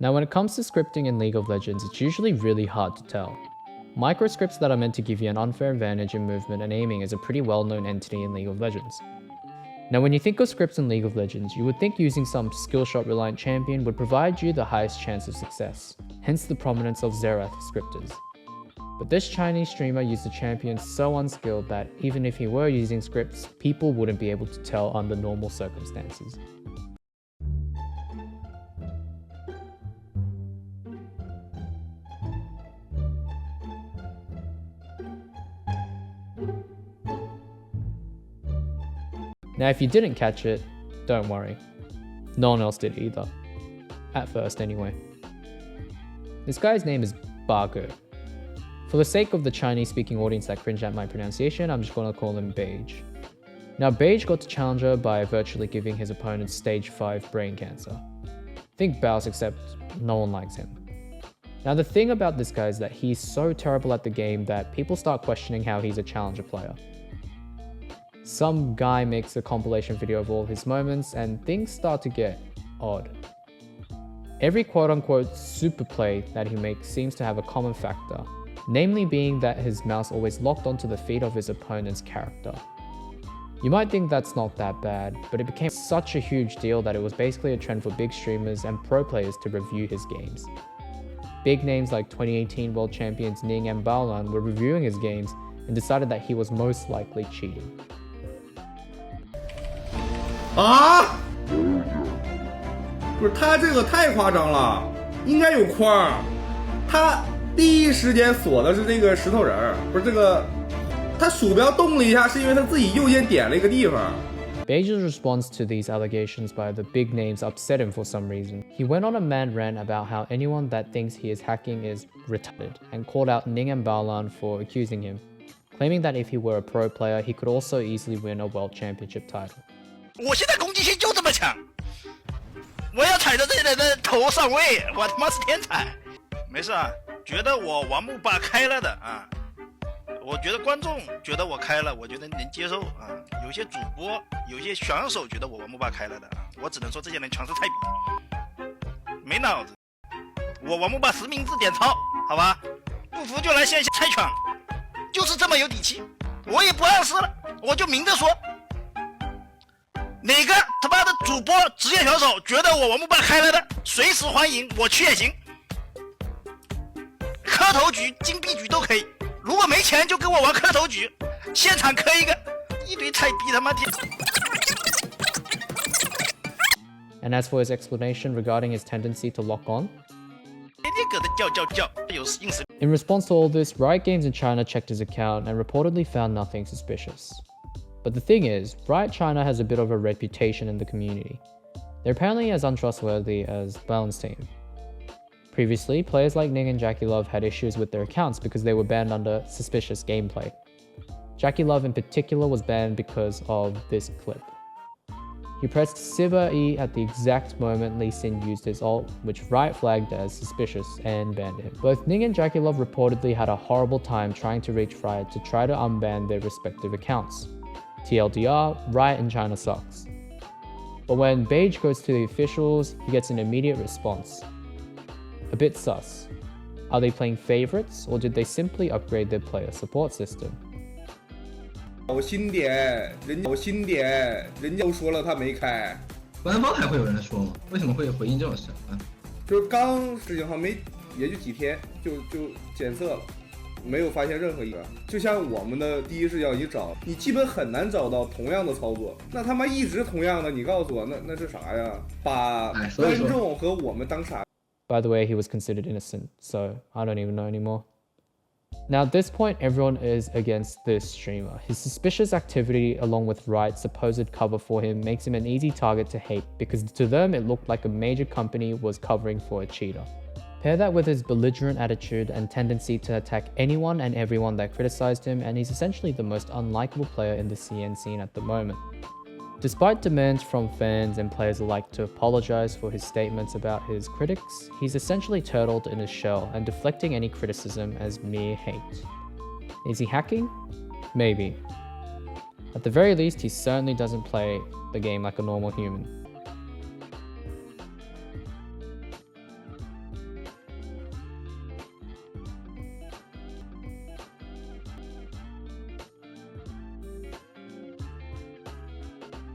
Now when it comes to scripting in League of Legends, it's usually really hard to tell. Microscripts that are meant to give you an unfair advantage in movement and aiming is a pretty well-known entity in League of Legends. Now when you think of scripts in League of Legends, you would think using some skill shot reliant champion would provide you the highest chance of success, hence the prominence of Xerath scripters. But this Chinese streamer used a champion so unskilled that even if he were using scripts, people wouldn't be able to tell under normal circumstances. Now if you didn't catch it, don't worry. No one else did either. At first anyway. This guy's name is Bago. For the sake of the Chinese speaking audience that cringe at my pronunciation, I'm just gonna call him Beige. Now Beige got to Challenger by virtually giving his opponent stage 5 brain cancer. Think Baus, except no one likes him. Now the thing about this guy is that he's so terrible at the game that people start questioning how he's a Challenger player. Some guy makes a compilation video of all his moments and things start to get odd. Every quote-unquote super play that he makes seems to have a common factor, namely being that his mouse always locked onto the feet of his opponent's character. You might think that's not that bad, but it became such a huge deal that it was basically a trend for big streamers and pro players to review his games. Big names like 2018 world champions Ning and Baolan were reviewing his games and decided that he was most likely cheating. 啊！不是他这个太夸张了，应该有框。他第一时间锁的是这个石头人儿，不是这个，他鼠标动了一下，是因为他自己右键点了一个地方。Beige's response to these allegations by the big names upset him for some reason. He went on a mad rant about how anyone that thinks he is hacking is retarded and called out Ning and Baolan for accusing him, claiming that if he were a pro player, he could also easily win a world championship title. 我现在攻击性就这么强，我要踩着这些人的头上位，我他妈是天才。没事啊，觉得我王木霸开了的啊，我觉得观众觉得我开了，我觉得能接受啊。有些主播、有些选手觉得我王木霸开了的啊，我只能说这些人全是菜逼，没脑子。我王木霸实名制点操，好吧？不服就来线下猜拳，就是这么有底气。我也不暗示了，我就明着说。 哪个他妈的主播、职业选手觉得我王木霸开了的，随时欢迎，我去也行。磕头局、金币局都可以。如果没钱就跟我玩磕头局，现场磕一个，一堆菜逼他妈的。And as for his explanation regarding his tendency to lock on, 天天搁这叫，有硬实。In response to all this, Riot Games in China checked his account and reportedly found nothing suspicious. But the thing is, Riot China has a bit of a reputation in the community. They're apparently as untrustworthy as Balance Team. Previously, players like Ning and Jackie Love had issues with their accounts because they were banned under suspicious gameplay. Jackie Love in particular was banned because of this clip. He pressed Sivir E at the exact moment Lee Sin used his ult, which Riot flagged as suspicious and banned him. Both Ning and Jackie Love reportedly had a horrible time trying to reach Riot to try to unban their respective accounts. TLDR, Riot in China sucks. But when Beige goes to the officials, he gets an immediate response. A bit sus. Are they playing favorites, or did they simply upgrade their player support system? 我新点，人家都说了他没开。官方还会有人说吗？为什么会回应这种事啊？就是刚事情好像没，也就几天就检测了。 没有发现任何一个，就像我们的第一视角，你找，你基本很难找到同样的操作。那他妈一直同样的，你告诉我，那是啥呀？把观众和我们当傻。By the way, he was considered innocent, so I don't even know anymore. Now at this point, everyone is against this streamer. His suspicious activity along with Riot's supposed cover for him makes him an easy target to hate because to them it looked like a major company was covering for a cheater. Pair that with his belligerent attitude and tendency to attack anyone and everyone that criticized him, and he's essentially the most unlikable player in the CN scene at the moment. Despite demands from fans and players alike to apologize for his statements about his critics, he's essentially turtled in his shell and deflecting any criticism as mere hate. Is he hacking? Maybe. At the very least, he certainly doesn't play the game like a normal human.